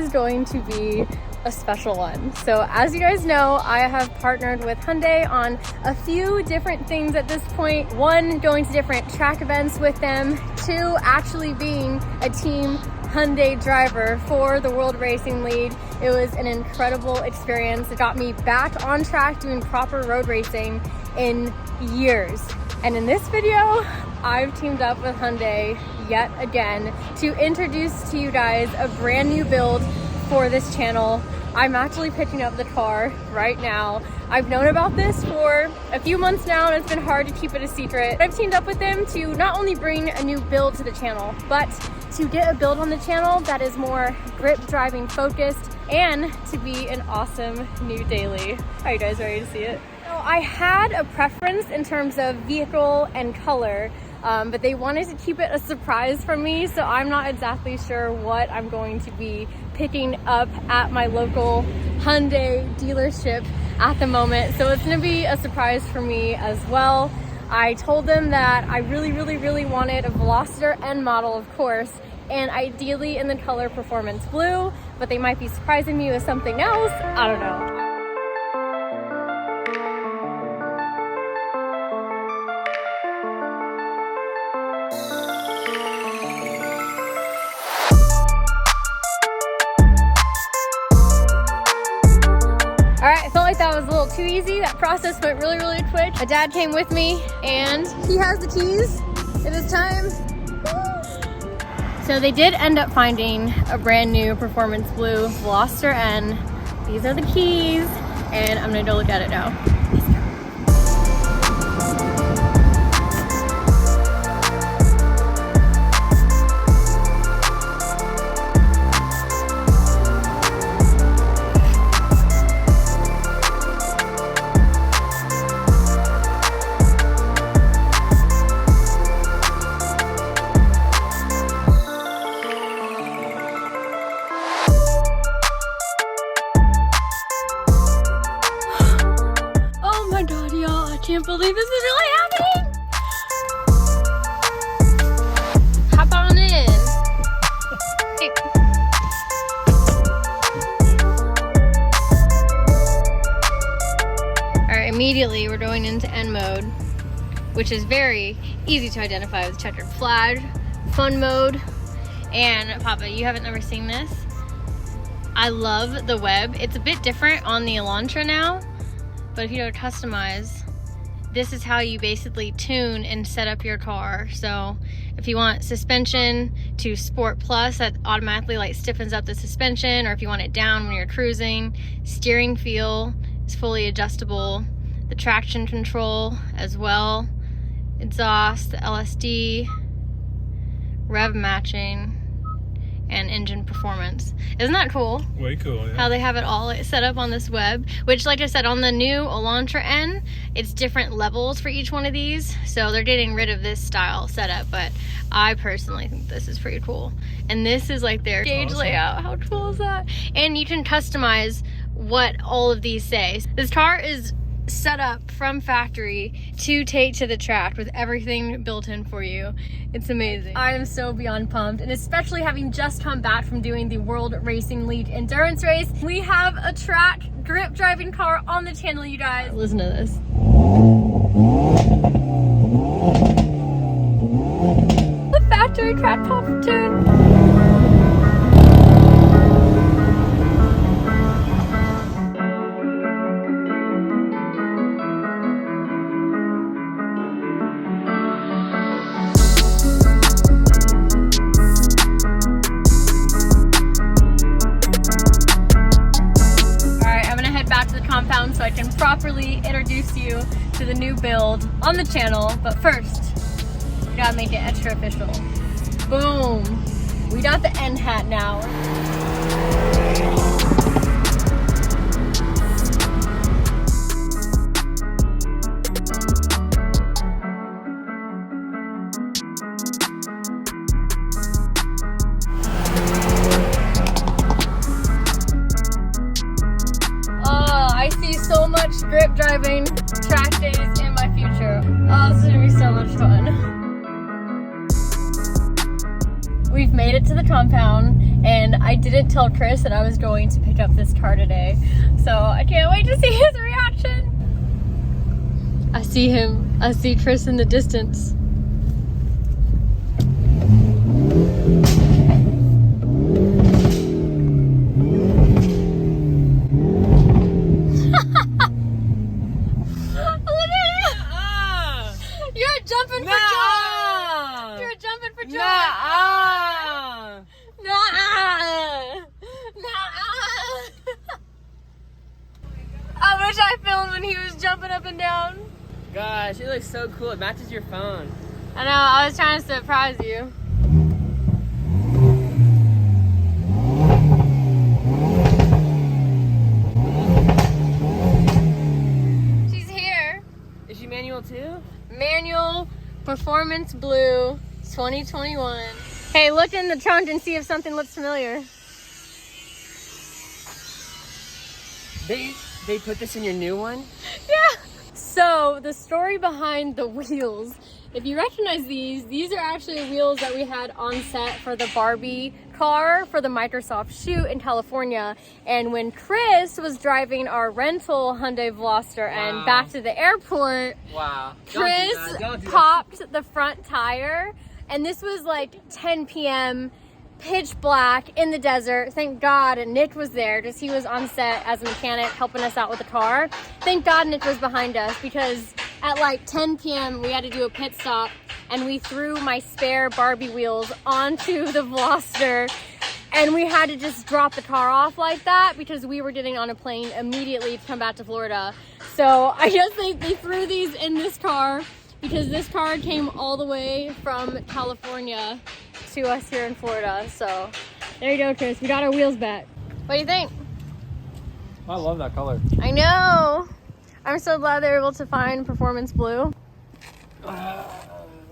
is going to be a special one. So as you guys know, I have partnered with Hyundai on a few different things at this point. One, going to different track events with them. Two, actually being a team Hyundai driver for the World Racing League. It was an incredible experience. It got me back on track doing proper road racing in years. And in this video, I've teamed up with Hyundai yet again to introduce to you guys a brand new build for this channel. I'm actually picking up the car right now. I've known about this for a few months now, and it's been hard to keep it a secret. I've teamed up with them to not only bring a new build to the channel, but to get a build on the channel that is more grip driving focused and to be an awesome new daily. Are you guys ready to see it? So I had a preference in terms of vehicle and color, but they wanted to keep it a surprise from me, so I'm not exactly sure what I'm going to be picking up at my local Hyundai dealership at the moment. So it's gonna be a surprise for me as well. I told them that I really wanted a Veloster N model, of course, and ideally in the color Performance Blue, but they might be surprising me with something else. I don't know. All right, I felt like that was a little too easy. That process went really quick. My dad came with me and he has the keys. It is time. So they did end up finding a brand new Performance Blue Veloster N. These are the keys and I'm gonna go look at it now. I can't believe this is really happening! Hop on in. Hey. Alright, immediately we're going into N mode, which is very easy to identify with checkered flag, fun mode. And Papa, you haven't ever seen this? I love the web. It's a bit different on the Elantra now, but if you go to customize, this is how you basically tune and set up your car. So if you want suspension to Sport Plus, that automatically like stiffens up the suspension, or if you want it down when you're cruising. Steering feel is fully adjustable. The traction control as well. Exhaust, the LSD, rev matching, and engine performance. Isn't that cool? Way cool, yeah. How they have it all set up on this web, which, like I said, on the new Elantra N, it's different levels for each one of these. So they're getting rid of this style setup, but I personally think this is pretty cool. And this is like their gauge layout. How cool is that? And you can customize what all of these say. This car is set up from factory to take to the track with everything built in for you. It's amazing. I am so beyond pumped, and especially having just come back from doing the World Racing League endurance race, we have a track grip driving car on the channel, you guys. Listen to this. The factory track pop tune. So I can properly introduce you to the new build on the channel. But first, we gotta make it extra official. Boom! We got the N hat now. I see so much grip driving track days in my future. Oh, this is gonna be so much fun. We've made it to the compound, and I didn't tell Chris that I was going to pick up this car today. So I can't wait to see his reaction. I see him. I see Chris in the distance. You're jumping for joy! You're jumping for joy! Nah! I wish I filmed when he was jumping up and down. Gosh, it looks so cool. It matches your phone. I know, I was trying to surprise you. She's here. Is she manual too? Manual, performance blue, 2021. Hey, look in the trunk and see if something looks familiar. They put this in your new one? Yeah. So the story behind the wheels, if you recognize these are actually wheels that we had on set for the Barbie car for the Microsoft shoot in California. And when Chris was driving our rental Hyundai Veloster N back to the airport, Chris popped the front tire, and this was like 10 p.m. pitch black in the desert. Thank God Nick was there, because he was on set as a mechanic helping us out with the car. Thank God Nick was behind us, because at like 10 p.m. we had to do a pit stop, and we threw my spare Barbie wheels onto the Veloster, and we had to just drop the car off like that because we were getting on a plane immediately to come back to Florida. So I guess they threw these in this car because this car came all the way from California to us here in Florida. So there you go, Chris. We got our wheels back. What do you think? I love that color. I know. I'm so glad they were able to find performance blue.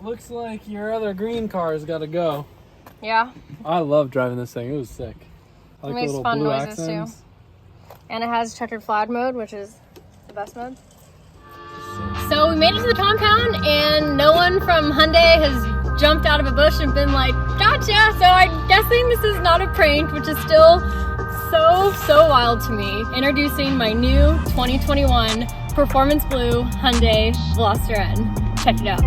Looks like your other green car's got to go. Yeah. I love driving this thing. It was sick. I like It makes the little fun blue noises accents. too. And it has checkered flag mode, which is the best mode. So we made it to the compound, and no one from Hyundai has jumped out of a bush and been like, gotcha! So I'm guessing this is not a prank, which is still so wild to me. Introducing my new 2021 Performance Blue Hyundai Veloster N. Check it out.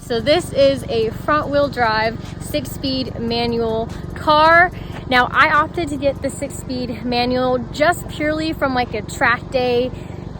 So this is a front wheel drive, 6-speed manual car. Now I opted to get the 6-speed manual just purely from like a track day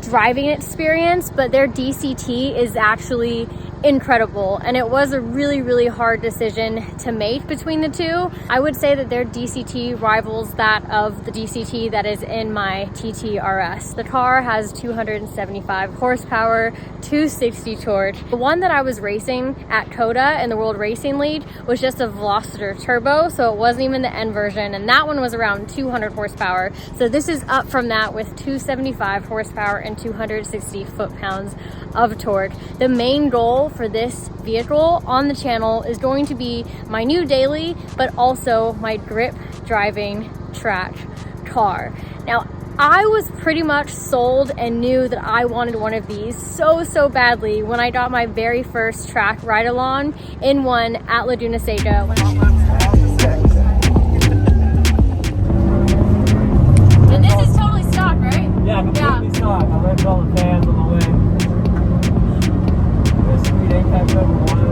driving experience, but their DCT is actually incredible, and it was a really hard decision to make between the two. I would say that their DCT rivals that of the DCT that is in my TTRS. The car has 275 horsepower, 260 torque. The one that I was racing at COTA in the World Racing League was just a Veloster Turbo, so it wasn't even the N version, and that one was around 200 horsepower. So this is up from that with 275 horsepower and 260 foot-pounds of torque. The main goal for this vehicle on the channel is going to be my new daily, but also my grip driving track car. Now, I was pretty much sold and knew that I wanted one of these so badly when I got my very first track ride along in one at Laguna Seca. And this is totally stock, right? Yeah, completely stock. I rented all the fans on the way. This sweet Apex over one.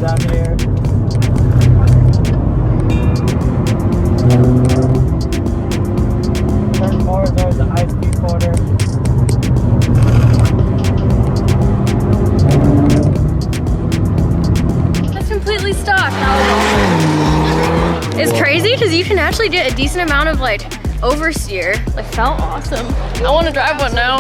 Down here. Turn cars There's a high-speed quarter. That's completely stock. It's crazy because you can actually get a decent amount of like oversteer. Like, felt awesome. I want to drive one now.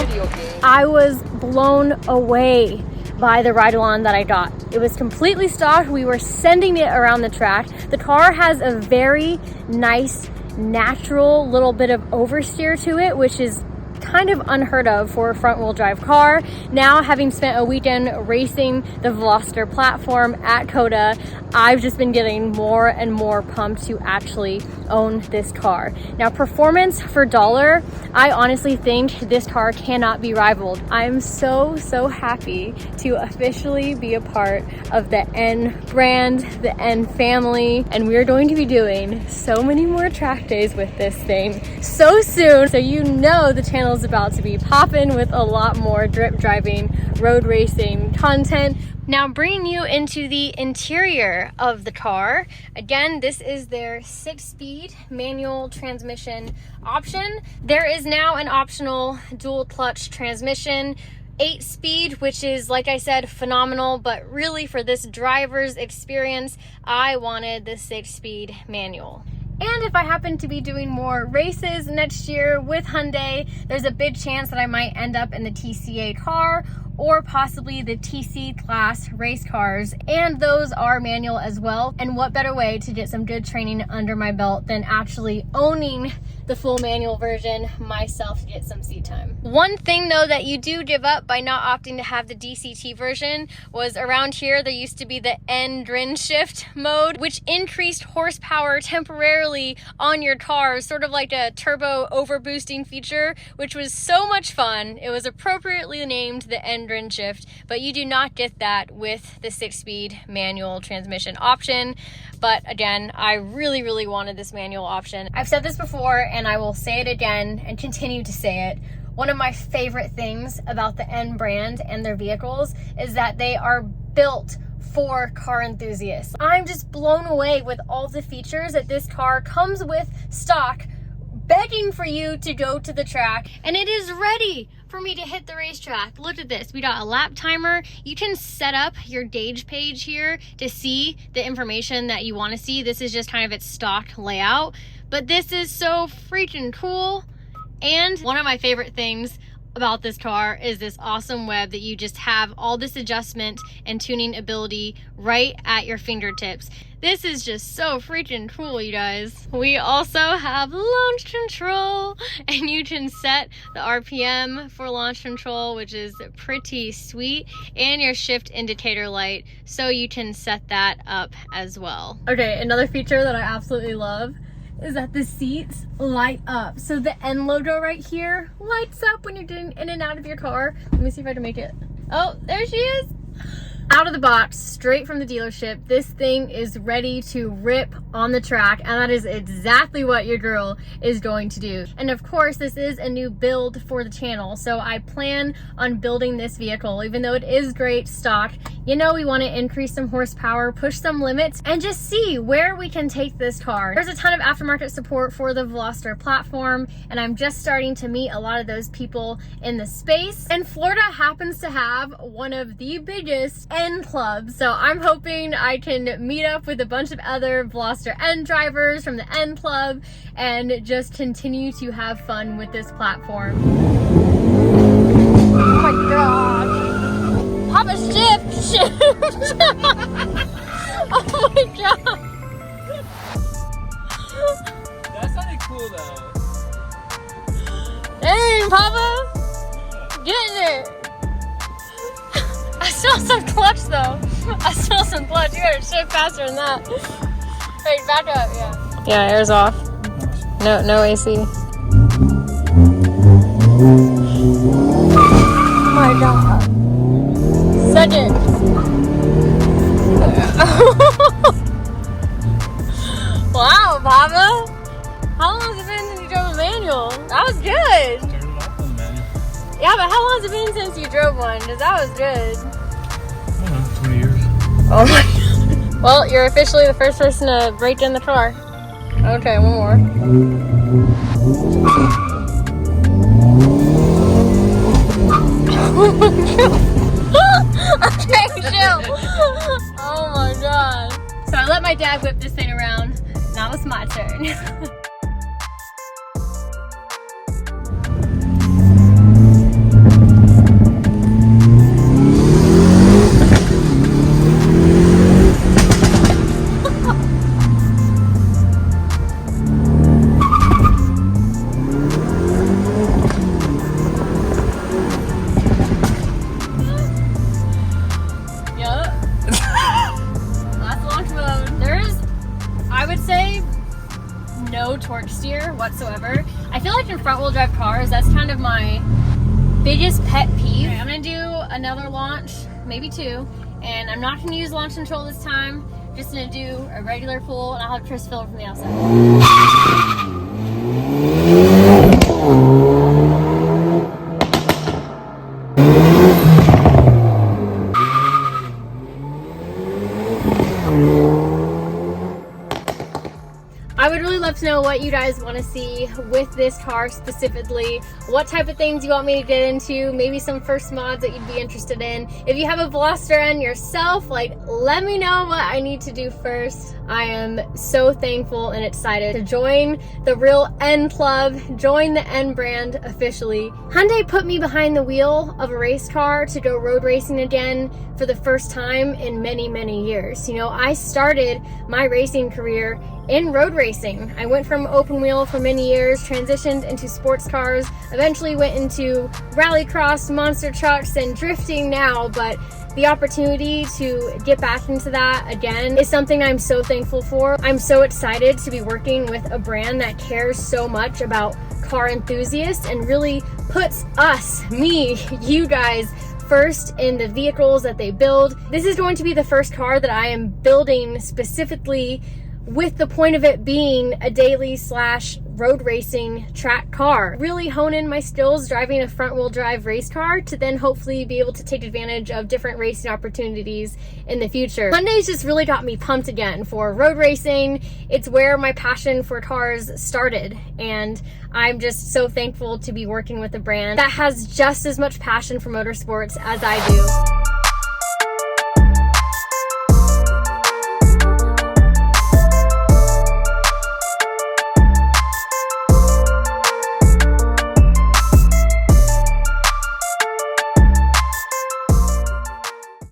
I was blown away by the ride-along that I got. It was completely stock. We were sending it around the track. The car has a very nice, natural little bit of oversteer to it, which is kind of unheard of for a front-wheel drive car. Now, having spent a weekend racing the Veloster platform at COTA, I've just been getting more and more pumped to actually own this car. Now, performance for dollar, I honestly think this car cannot be rivaled. I'm so happy to officially be a part of the N brand, the N family, and we're going to be doing so many more track days with this thing so soon. So you know the channel is about to be popping with a lot more drip driving, road racing content. Now, bringing you into the interior of the car. Again, this is their 6-speed manual transmission option. There is now an optional dual clutch transmission, 8-speed, which is, like I said, phenomenal, but really for this driver's experience, I wanted the 6-speed manual. And if I happen to be doing more races next year with Hyundai, there's a big chance that I might end up in the TCA car or possibly the TC class race cars, and those are manual as well. And what better way to get some good training under my belt than actually owning the full manual version myself to get some seat time. One thing though that you do give up by not opting to have the DCT version was around here there used to be the N Drin shift mode, which increased horsepower temporarily on your car, sort of like a turbo overboosting feature, which was so much fun. It was appropriately named the N Drin shift, but you do not get that with the 6-speed manual transmission option. But again, I really wanted this manual option. I've said this before and I will say it again and continue to say it. One of my favorite things about the N brand and their vehicles is that they are built for car enthusiasts. I'm just blown away with all the features that this car comes with stock, begging for you to go to the track, and it is ready for me to hit the racetrack. Look at this. We got a lap timer. You can set up your gauge page here to see the information that you want to see. This is just kind of its stock layout, but this is so freaking cool. And one of my favorite things about this car is this awesome web that you just have all this adjustment and tuning ability right at your fingertips. This is just so freaking cool, you guys. We also have launch control, and you can set the RPM for launch control, which is pretty sweet, and your shift indicator light, so you can set that up as well. Okay, another feature that I absolutely love is that the seats light up. So the N logo right here lights up when you're getting in and out of your car. Let me see if I can make it. Oh, there she is. Out of the box, straight from the dealership, this thing is ready to rip on the track, and that is exactly what your girl is going to do. And of course, this is a new build for the channel, so I plan on building this vehicle. Even though it is great stock, you know, we want to increase some horsepower, push some limits, and just see where we can take this car. There's a ton of aftermarket support for the Veloster platform, and I'm just starting to meet a lot of those people in the space. And Florida happens to have one of the biggest N clubs, so I'm hoping I can meet up with a bunch of other Veloster N drivers from the N club and just continue to have fun with this platform. Oh my gosh! Papa, shift! Oh my god! That sounded cool though. Dang, Papa! Get in there! I smell some clutch though. I smell some clutch. You gotta shift faster than that. Wait, back up, yeah. Yeah, air's off. No AC. Oh my god. Second. Wow, Papa. How long has it been since you drove a manual? That was good. Turn it off on the manual. Yeah, but how long has it been since you drove one? Because that was good. I don't know, 20 years. Oh my god. Well, you're officially the first person to break in the car. Okay, one more. my dad whip this thing around. Now it's my turn. No torque steer whatsoever. I feel like in front wheel drive cars, that's kind of my biggest pet peeve. Okay, I'm gonna do another launch, maybe two, and I'm not gonna use launch control this time. Just gonna do a regular full, and I'll have Chris fill it from the outside. I would really love to know what you guys want to see with this car specifically, what type of things you want me to get into, maybe some first mods that you'd be interested in. If you have a Veloster N yourself, like, let me know what I need to do first. I am so thankful and excited to join the real N Club, join the N brand officially. Hyundai put me behind the wheel of a race car to go road racing again for the first time in many, many years. You know, I started my racing career in road racing. I went from open wheel for many years, transitioned into sports cars, eventually went into rallycross, monster trucks, and drifting now, but the opportunity to get back into that again is something I'm so thankful for. I'm so excited to be working with a brand that cares so much about car enthusiasts and really puts us, me, you guys, first in the vehicles that they build. This is going to be the first car that I am building specifically with the point of it being a daily / road racing track car. Really hone in my skills driving a front wheel drive race car to then hopefully be able to take advantage of different racing opportunities in the future. Hyundai's just really got me pumped again for road racing. It's where my passion for cars started, and I'm just so thankful to be working with a brand that has just as much passion for motorsports as I do.